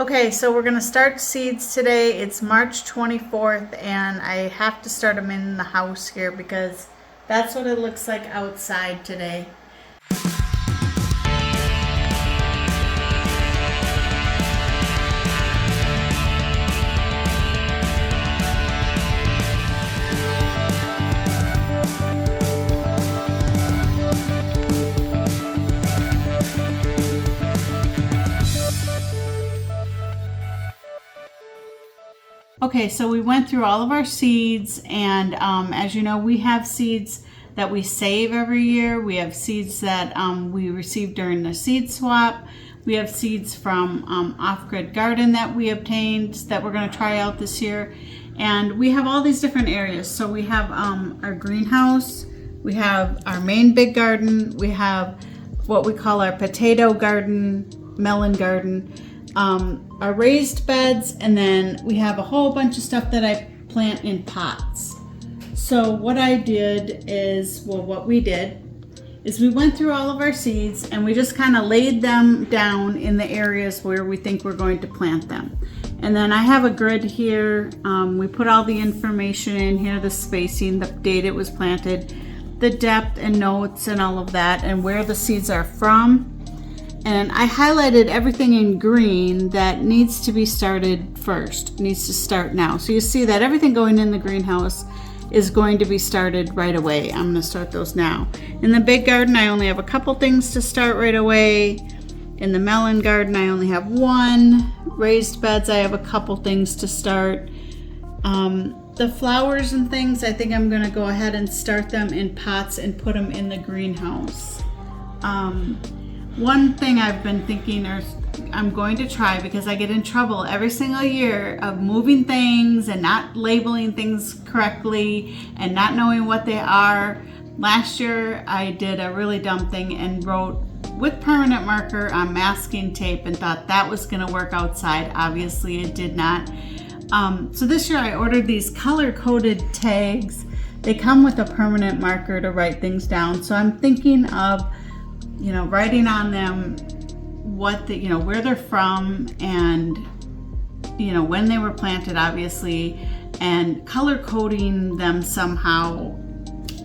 Okay, so we're going to start seeds today. It's March 24th and I have to start them in the house here because that's what it looks like outside today. Okay, so we went through all of our seeds, and as you know, we have seeds that we save every year. We have seeds that we received during the seed swap. We have seeds from Off-Grid Garden that we obtained that we're going to try out this year. And we have all these different areas. So we have our greenhouse, we have our main big garden, we have what we call our potato garden, melon garden, our raised beds, and then we have a whole bunch of stuff that I plant in pots. So what I did is, what we did is we went through all of our seeds and we just kind of laid them down in the areas where we think we're going to plant them. And then I have a grid here. We put all the information in here, the spacing, the date it was planted, the depth and notes and all of that, and where the seeds are from. And I highlighted everything in green that needs to be started first, needs to start now. So you see that everything going in the greenhouse is going to be started right away. I'm going to start those now. In the big garden, I only have a couple things to start right away. In the melon garden, I only have one. Raised beds, I have a couple things to start. The flowers and things, I think I'm going to go ahead and start them in pots and put them in the greenhouse. One thing I've been thinking, or I'm going to try, because I get in trouble every single year of moving things and not labeling things correctly and not knowing what they are. Last year I did a really dumb thing and wrote with permanent marker on masking tape and thought that was going to work outside. Obviously it did not. So this year I ordered these color-coded tags. They come with a permanent marker to write things down. So I'm thinking of writing on them what where they're from and, when they were planted, obviously, and color coding them somehow.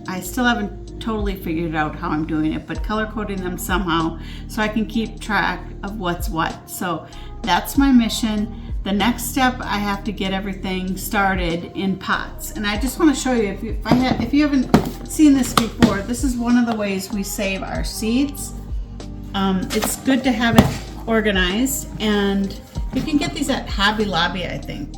I still haven't totally figured out how I'm doing it, but color coding them somehow so I can keep track of what's what. So that's my mission. The next step, I have to get everything started in pots. And I just want to show you, if you haven't seen this before, this is one of the ways we save our seeds. It's good to have it organized, and you can get these at Hobby Lobby, I think,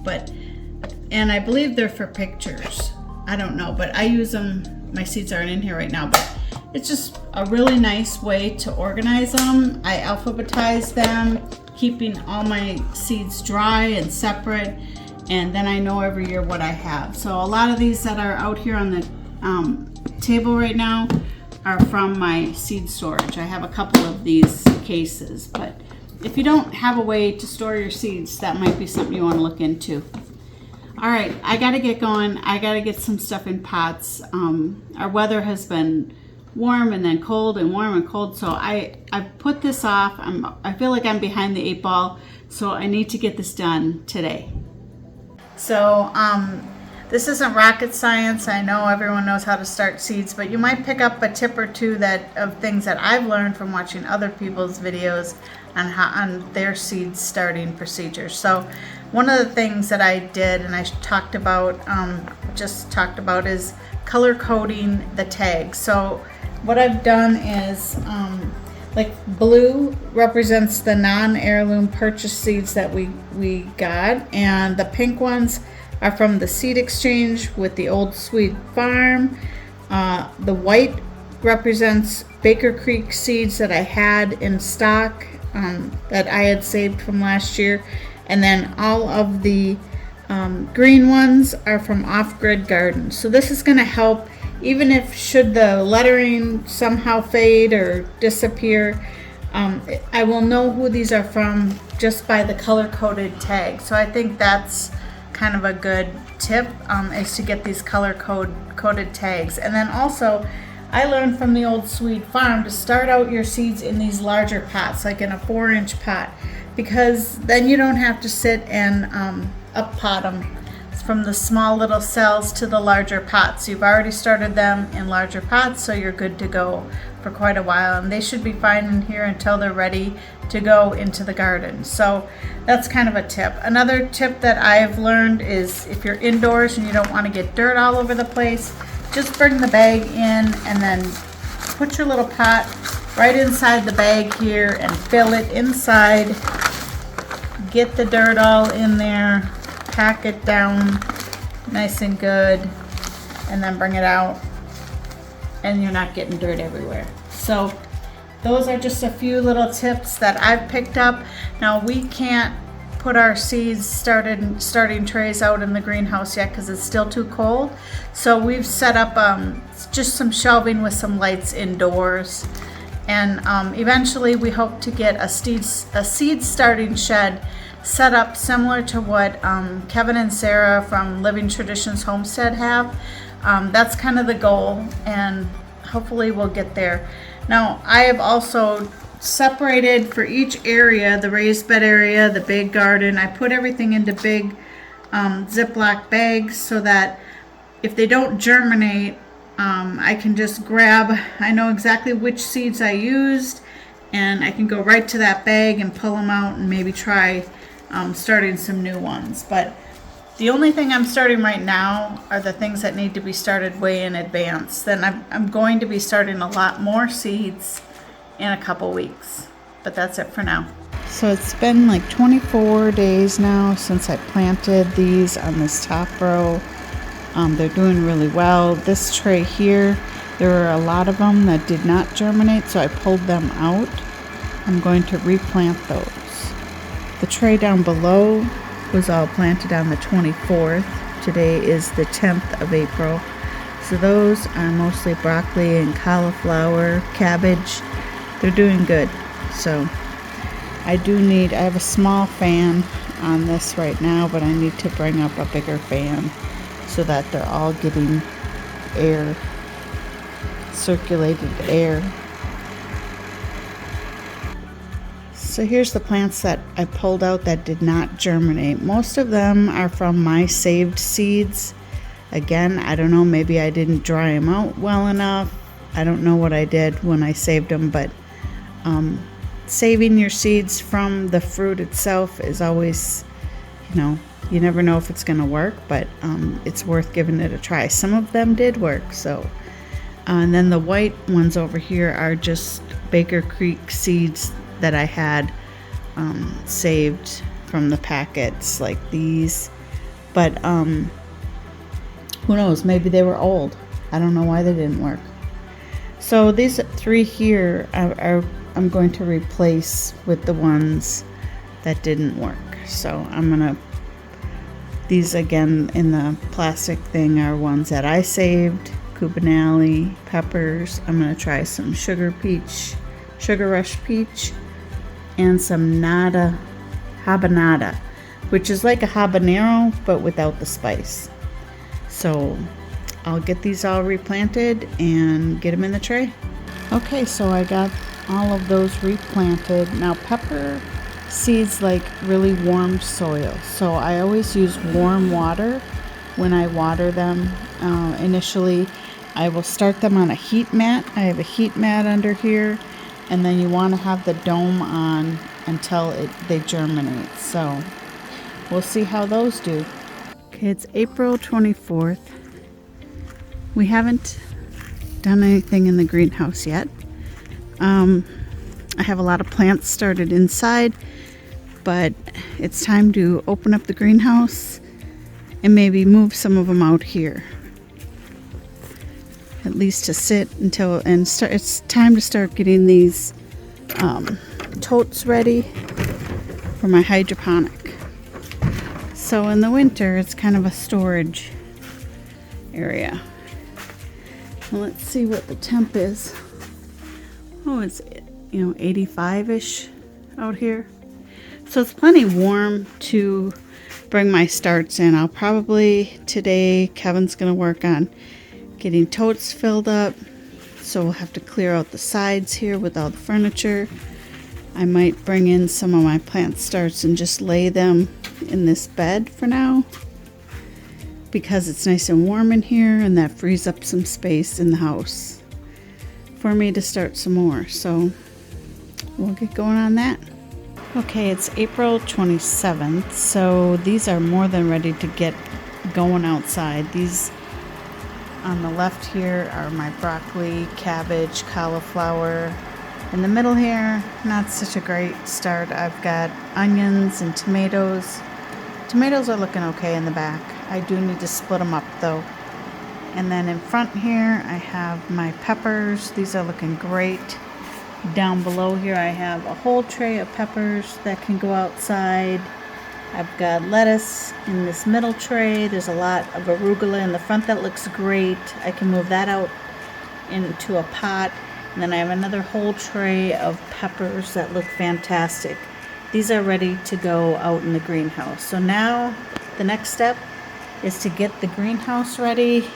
and I believe they're for pictures. I don't know, but I use them. My seeds aren't in here right now, but it's just a really nice way to organize them. I alphabetize them, keeping all my seeds dry and separate, and then I know every year what I have. So a lot of these that are out here on the table right now are from my seed storage. I have a couple of these cases, but if you don't have a way to store your seeds, that might be something you want to look into. All right, I got to get going. I got to get some stuff in pots. Our weather has been warm and then cold and warm and cold, so I put this off. I feel like I'm behind the 8 ball, so I need to get this done today. So this isn't rocket science. I know everyone knows how to start seeds, but you might pick up a tip or two of things that I've learned from watching other people's videos on their seed starting procedures. So one of the things that I did, and I talked about, is color coding the tags. So what I've done is, like blue represents the non-heirloom purchase seeds that we got, and the pink ones are from the seed exchange with the Old Sweet Farm. The white represents Baker Creek seeds that I had in stock, that I had saved from last year. And then all of the green ones are from Off-Grid Garden. So this is going to help, even if should the lettering somehow fade or disappear, I will know who these are from just by the color-coded tag. So I think that's kind of a good tip, is to get these color-coded tags. And then also, I learned from the Old Sweet Farm to start out your seeds in these larger pots, like in a 4-inch pot, because then you don't have to sit and up pot them from the small little cells to the larger pots. You've already started them in larger pots, so you're good to go for quite a while, and they should be fine in here until they're ready to go into the garden. So that's kind of a tip. Another tip that I've learned is if you're indoors and you don't want to get dirt all over the place, just bring the bag in and then put your little pot right inside the bag here and fill it inside. Get the dirt all in there, pack it down nice and good, and then bring it out, and you're not getting dirt everywhere. So those are just a few little tips that I've picked up. Now we can't put our seeds starting trays out in the greenhouse yet because it's still too cold. So we've set up just some shelving with some lights indoors. And eventually we hope to get a seed starting shed set up similar to what Kevin and Sarah from Living Traditions Homestead have. That's kind of the goal, and hopefully we'll get there. Now I have also separated for each area, the raised bed area, the big garden, I put everything into big Ziploc bags so that if they don't germinate, I can just grab, I know exactly which seeds I used, and I can go right to that bag and pull them out and maybe try starting some new ones. But the only thing I'm starting right now are the things that need to be started way in advance. Then I'm going to be starting a lot more seeds in a couple weeks, but that's it for now. So it's been like 24 days now since I planted these on this top row. They're doing really well. This tray here, there were a lot of them that did not germinate, so I pulled them out. I'm going to replant those. The tray down below was all planted on the 24th. Today is the 10th of April. So those are mostly broccoli and cauliflower, cabbage. They're doing good. So I have a small fan on this right now, but I need to bring up a bigger fan so that they're all getting air, circulated air. So here's the plants that I pulled out that did not germinate. Most of them are from my saved seeds. Again, I don't know, maybe I didn't dry them out well enough. I don't know what I did when I saved them, but saving your seeds from the fruit itself is always, you never know if it's going to work, but it's worth giving it a try. Some of them did work, so. And then the white ones over here are just Baker Creek seeds that I had saved from the packets, like these. But who knows, maybe they were old. I don't know why they didn't work. So these three here I'm going to replace with the ones that didn't work. So these again in the plastic thing are ones that I saved. Cubanale, peppers. I'm going to try some Sugar Rush Peach, and some habanada, which is like a habanero but without the spice. So I'll get these all replanted and get them in the tray. Okay, so I got all of those replanted. Now pepper seeds like really warm soil, so I always use warm water when I water them. Initially I will start them on a heat mat. I have a heat mat under here, and then you want to have the dome on until they germinate. So we'll see how those do. Okay, it's April 24th. We haven't done anything in the greenhouse yet. I have a lot of plants started inside, but it's time to open up the greenhouse and maybe move some of them out here, at least to sit it's time to start getting these totes ready for my hydroponic. So in the winter it's kind of a storage area. Well, let's see what the temp is. Oh, it's 85-ish out here. So it's plenty warm to bring my starts in. I'll probably today, Kevin's gonna work on getting totes filled up. So we'll have to clear out the sides here with all the furniture. I might bring in some of my plant starts and just lay them in this bed for now, because it's nice and warm in here and that frees up some space in the house for me to start some more. So we'll get going on that. Okay, it's April 27th, so these are more than ready to get going outside. These on the left here are my broccoli, cabbage, cauliflower. In the middle here, not such a great start. I've got onions and tomatoes. Tomatoes are looking okay in the back. I do need to split them up though. And then in front here, I have my peppers. These are looking great. Down below here, I have a whole tray of peppers that can go outside. I've got lettuce in this middle tray. There's a lot of arugula in the front that looks great. I can move that out into a pot. And then I have another whole tray of peppers that look fantastic. These are ready to go out in the greenhouse. So now the next step is to get the greenhouse ready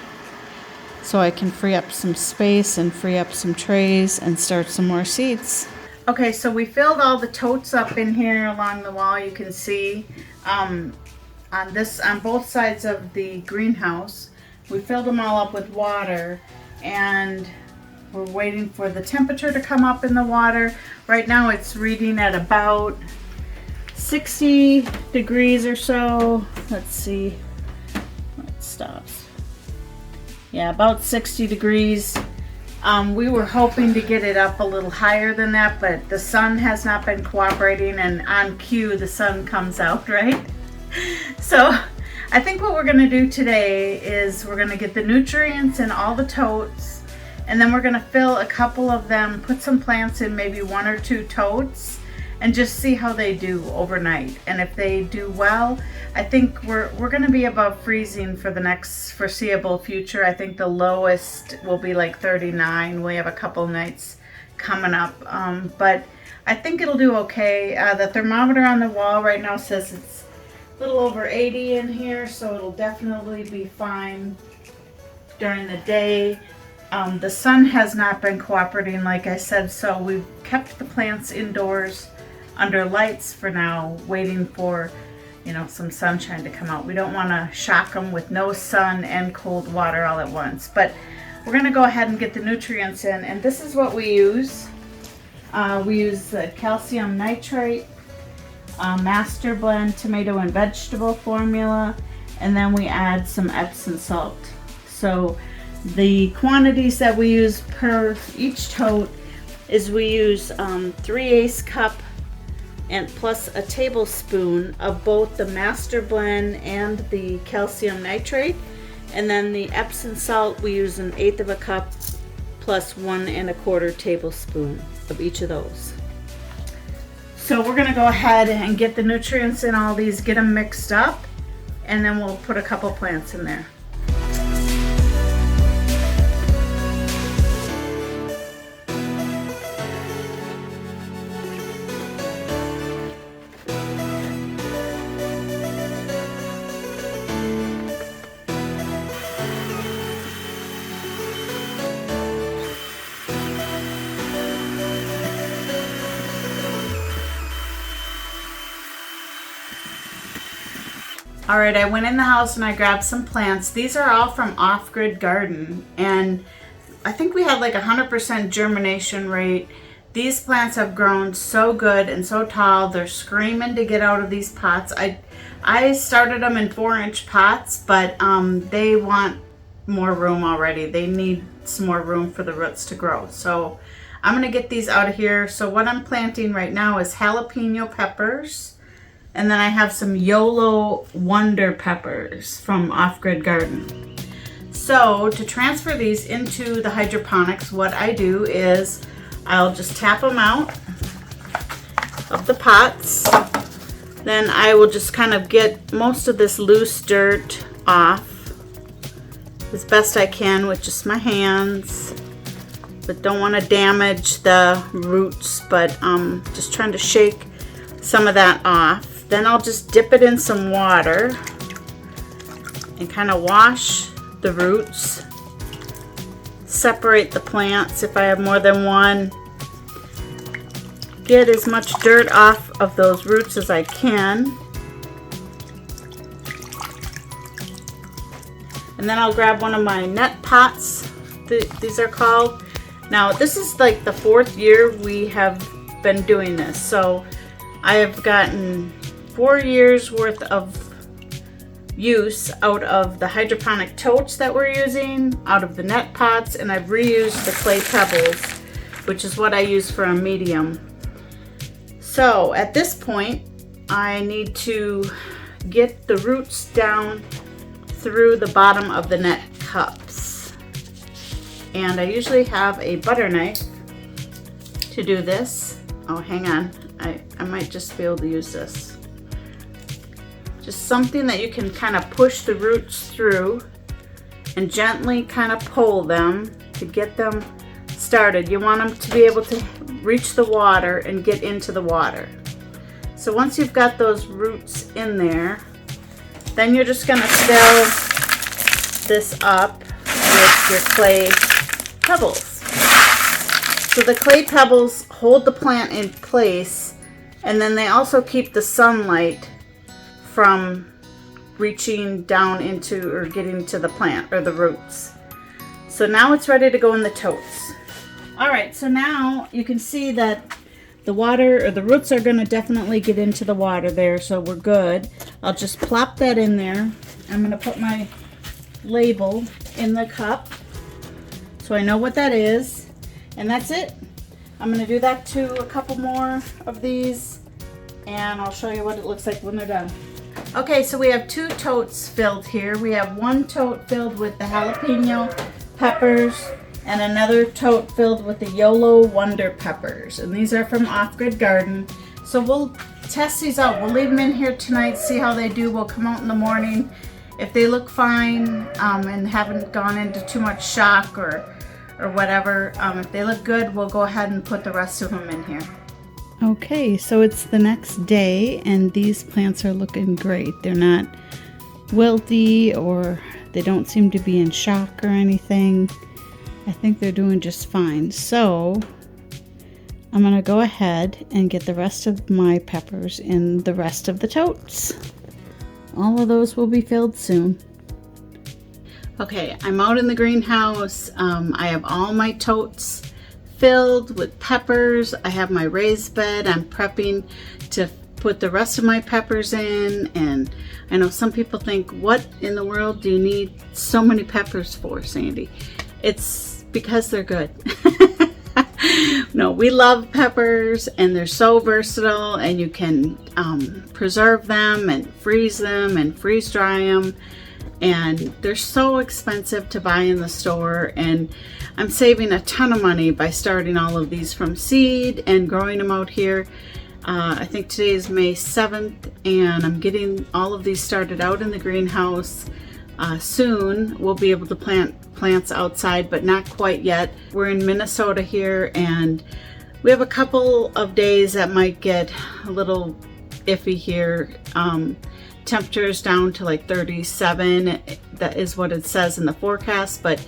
so I can free up some space and free up some trays and start some more seeds. Okay, so we filled all the totes up in here along the wall. You can see on both sides of the greenhouse. We filled them all up with water, and we're waiting for the temperature to come up in the water. Right now it's reading at about 60 degrees or so. Let's see, it stops. Yeah, about 60 degrees. We were hoping to get it up a little higher than that, but the sun has not been cooperating, and on cue the sun comes out, right? So I think what we're gonna do today is we're gonna get the nutrients in all the totes, and then we're gonna fill a couple of them, put some plants in maybe 1 or 2 totes, and just see how they do overnight. And if they do well, I think we're gonna be above freezing for the next foreseeable future. I think the lowest will be like 39. We have a couple nights coming up, but I think it'll do okay. The thermometer on the wall right now says it's a little over 80 in here, so it'll definitely be fine during the day. The sun has not been cooperating, like I said, so we've kept the plants indoors under lights for now, waiting for, you know, some sunshine to come out. We don't want to shock them with no sun and cold water all at once, but we're going to go ahead and get the nutrients in, and this is what we use. We use the calcium nitrate, master blend tomato and vegetable formula, and then we add some Epsom salt. So the quantities that we use per each tote is we use 3/8 cup and plus a tablespoon of both the master blend and the calcium nitrate, and then the Epsom salt we use 1/8 of a cup plus 1 1/4 tablespoon of each of those. So we're going to go ahead and get the nutrients in all these, get them mixed up, and then we'll put a couple plants in there. All right, I went in the house and I grabbed some plants. These are all from Off Grid Garden, and I think we had like 100% germination rate. These plants have grown so good and so tall. They're screaming to get out of these pots. I started them in 4-inch pots, but they want more room already. They need some more room for the roots to grow. So I'm gonna get these out of here. So what I'm planting right now is jalapeno peppers. And then I have some YOLO Wonder peppers from Off Grid Garden. So to transfer these into the hydroponics, what I do is I'll just tap them out of the pots. Then I will just kind of get most of this loose dirt off as best I can with just my hands. But don't want to damage the roots, but just trying to shake some of that off. Then I'll just dip it in some water and kind of wash the roots, separate the plants if I have more than one, get as much dirt off of those roots as I can. And then I'll grab one of my net pots, these are called. Now this is like the 4th year we have been doing this. So I have gotten 4 years worth of use out of the hydroponic totes that we're using, out of the net pots, and I've reused the clay pebbles, which is what I use for a medium. So at this point, I need to get the roots down through the bottom of the net cups. And I usually have a butter knife to do this. Oh, hang on. I might just be able to use this. Just something that you can kind of push the roots through and gently kind of pull them to get them started. You want them to be able to reach the water and get into the water. So once you've got those roots in there, then you're just going to fill this up with your clay pebbles. So the clay pebbles hold the plant in place, and then they also keep the sunlight from reaching down into or getting to the plant or the roots. So now it's ready to go in the totes. All right, so now you can see that the water or the roots are going to definitely get into the water there, so we're good. I'll just plop that in there. I'm going to put my label in the cup so I know what that is, and that's it. I'm going to do that to a couple more of these, and I'll show you what it looks like when they're done. Okay, so we have 2 totes filled here. We have one tote filled with the jalapeno peppers and another tote filled with the YOLO Wonder peppers. And these are from Off Grid Garden. So we'll test these out. We'll leave them in here tonight, see how they do. We'll come out in the morning. If they look fine and haven't gone into too much shock or whatever, if they look good, we'll go ahead and put the rest of them in here. Okay, so it's the next day and these plants are looking great. They're not wilty or they don't seem to be in shock or anything. I think they're doing just fine. So I'm going to go ahead and get the rest of my peppers in the rest of the totes. All of those will be filled soon. Okay, I'm out in the greenhouse. I have all my totes filled with peppers. I have my raised bed. I'm prepping to put the rest of my peppers in, and I know some people think, what in the world do you need so many peppers for, Sandy? It's because they're good. No, we love peppers and they're so versatile, and you can preserve them and freeze dry them, and they're so expensive to buy in the store, and I'm saving a ton of money by starting all of these from seed and growing them out here. I think today is May 7th, and I'm getting all of these started out in the greenhouse. Soon we'll be able to plant plants outside, but not quite yet. We're in Minnesota here, and we have a couple of days that might get a little iffy here. Temperatures down to like 37. That is what it says in the forecast, but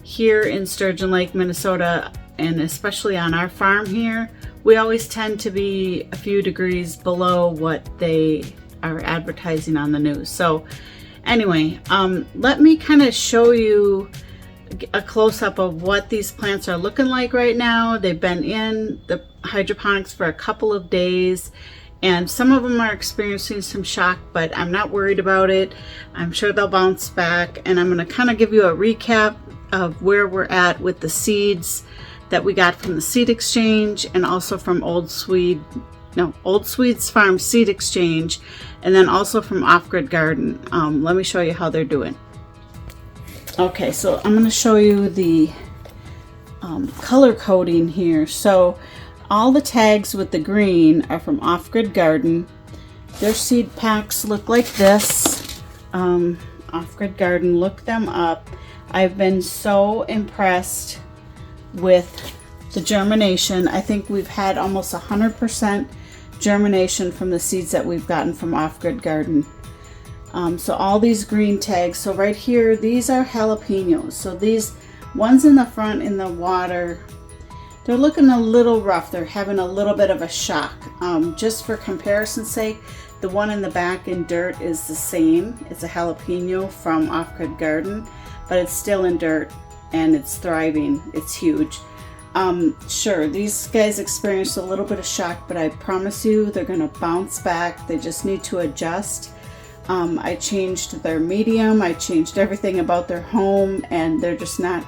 here in Sturgeon Lake, Minnesota, and especially on our farm here, we always tend to be a few degrees below what they are advertising on the news. So anyway, let me kind of show you a close-up of what these plants are looking like right now. They've been in the hydroponics for a couple of days, and some of them are experiencing some shock, but I'm not worried about it. I'm sure they'll bounce back, and I'm going to kind of give you a recap of where we're at with the seeds that we got from the seed exchange, and also from Old Swede's Farm Seed Exchange, and then also from Off Grid Garden. Let me show you how they're doing. Okay, so I'm going to show you the color coding here. So all the tags with the green are from Off Grid Garden. Their seed packs look like this. Off Grid Garden, look them up. I've been so impressed with the germination. I think we've had almost 100% germination from the seeds that we've gotten from Off Grid Garden. So all these green tags, so right here, these are jalapenos. So these ones in the front in the water, They're looking a little rough. They're having a little bit of a shock. Just for comparison's sake, the one in the back in dirt is the same. It's a jalapeno from Off-Grid Garden, but it's still in dirt and it's thriving. It's huge. Sure, these guys experienced a little bit of shock, but I promise you they're gonna bounce back. They just need to adjust. I changed their medium. I changed everything about their home, and they're just not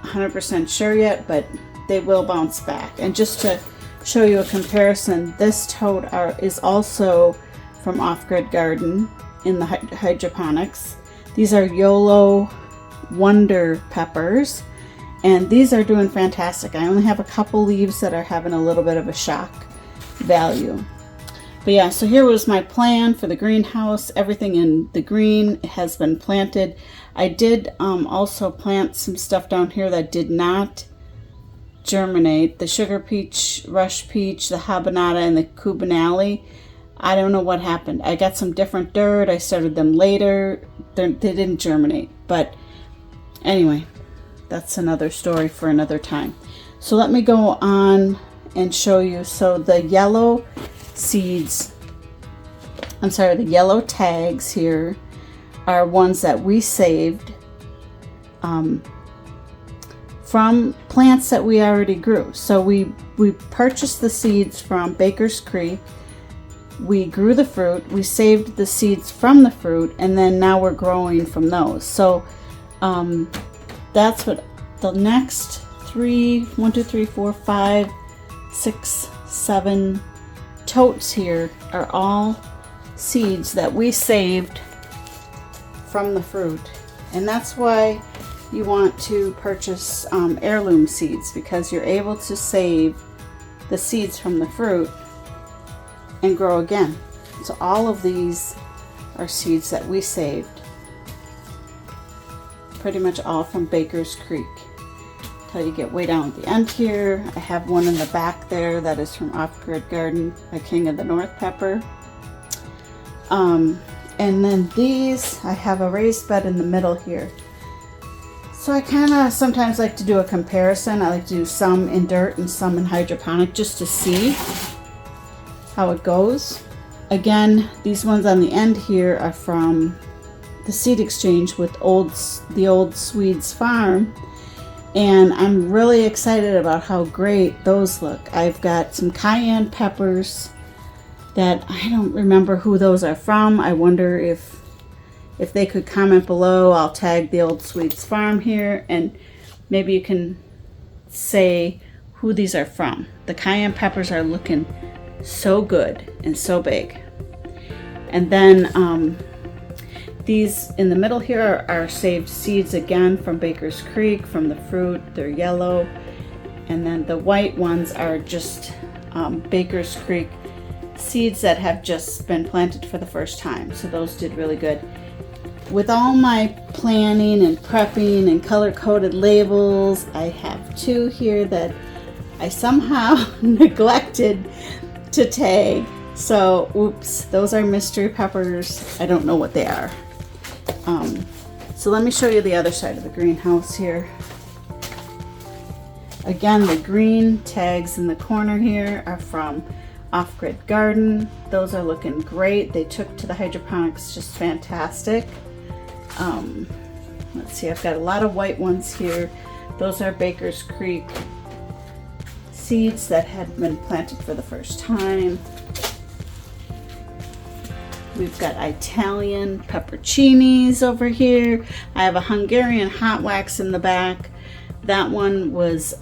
100% sure yet, but they will bounce back. And just to show you a comparison, this tote is also from Off-Grid Garden in the Hydroponics. These are YOLO Wonder Peppers, and these are doing fantastic. I only have a couple leaves that are having a little bit of a shock value. But yeah, so here was my plan for the greenhouse. Everything in the green has been planted. I did also plant some stuff down here that did not germinate. The sugar peach, rush peach, the habanada, and the cubanale. I don't know what happened. I got some different dirt. I started them later. They didn't germinate. But anyway, that's another story for another time. So let me go on and show you. So the yellow seeds, the yellow tags here are ones that we saved from plants that we already grew. So we purchased the seeds from Baker's Creek. We grew the fruit, we saved the seeds from the fruit, and then now we're growing from those. So that's what the next 7 totes here are all seeds that we saved from the fruit. And that's why you want to purchase heirloom seeds, because you're able to save the seeds from the fruit and grow again. So all of these are seeds that we saved, pretty much all from Baker's Creek. Till you get way down at the end here, I have one in the back there that is from Off-Grid Garden, a King of the North pepper. And then these, I have a raised bed in the middle here. So I kind of sometimes like to do a comparison. I like to do some in dirt and some in hydroponic just to see how it goes. Again, these ones on the end here are from the seed exchange with the old Swedes farm. And I'm really excited about how great those look. I've got some cayenne peppers that I don't remember who those are from. I wonder if they could comment below. I'll tag the old Swedes farm here, and maybe you can say who these are from. The cayenne peppers are looking so good and so big. And then these in the middle here are saved seeds again from Baker's Creek, from the fruit. They're yellow. And then the white ones are just Baker's Creek seeds that have just been planted for the first time. So those did really good. With all my planning and prepping and color-coded labels, I have 2 here that I somehow neglected to tag. So, oops, those are mystery peppers. I don't know what they are. So let me show you the other side of the greenhouse here. Again, the green tags in the corner here are from Off-Grid Garden. Those are looking great. They took to the hydroponics just fantastic. Let's see, I've got a lot of white ones here. Those are Baker's Creek seeds that had been planted for the first time. We've got Italian pepperoncinis over here. I have a Hungarian hot wax in the back. That one was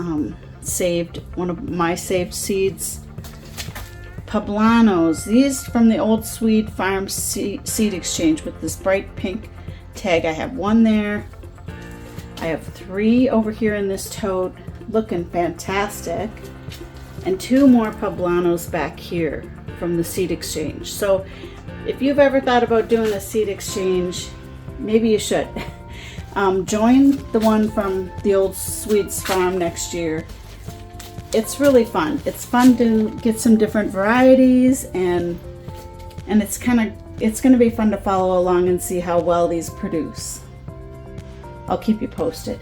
saved, one of my saved seeds. Poblanos, these from the old Swede farm seed exchange with this bright pink tag. I have 1 there. I have 3 over here in this tote, looking fantastic. And 2 more poblanos back here from the seed exchange. So if you've ever thought about doing a seed exchange, maybe you should. Join the one from the old Swedes farm next year. It's really fun. It's fun to get some different varieties, and it's going to be fun to follow along and see how well these produce. I'll keep you posted.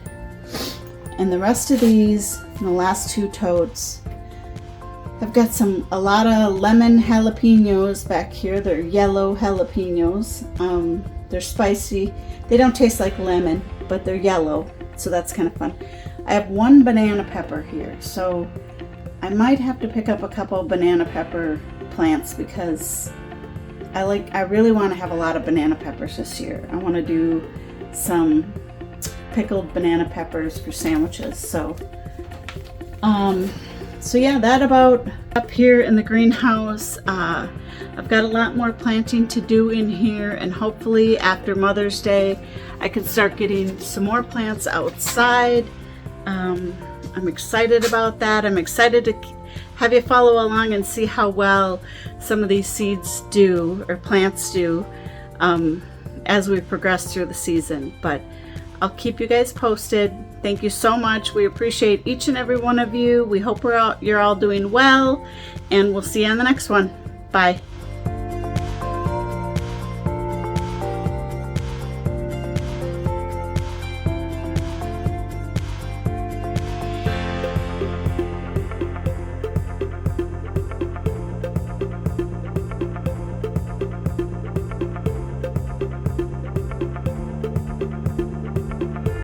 And the rest of these, the last 2 totes, I've got a lot of lemon jalapenos back here. They're yellow jalapenos. They're spicy. They don't taste like lemon, but they're yellow, so that's kind of fun. I have 1 banana pepper here, so I might have to pick up a couple of banana pepper plants because I really want to have a lot of banana peppers this year. I want to do some pickled banana peppers for sandwiches. So yeah, that about up here in the greenhouse. I've got a lot more planting to do in here, and hopefully after Mother's Day I can start getting some more plants outside. I'm excited about that. I'm excited to have you follow along and see how well some of these seeds do, or plants do, as we progress through the season. But I'll keep you guys posted. Thank you so much. We appreciate each and every one of you. We hope you're all doing well, and we'll see you on the next one. Bye.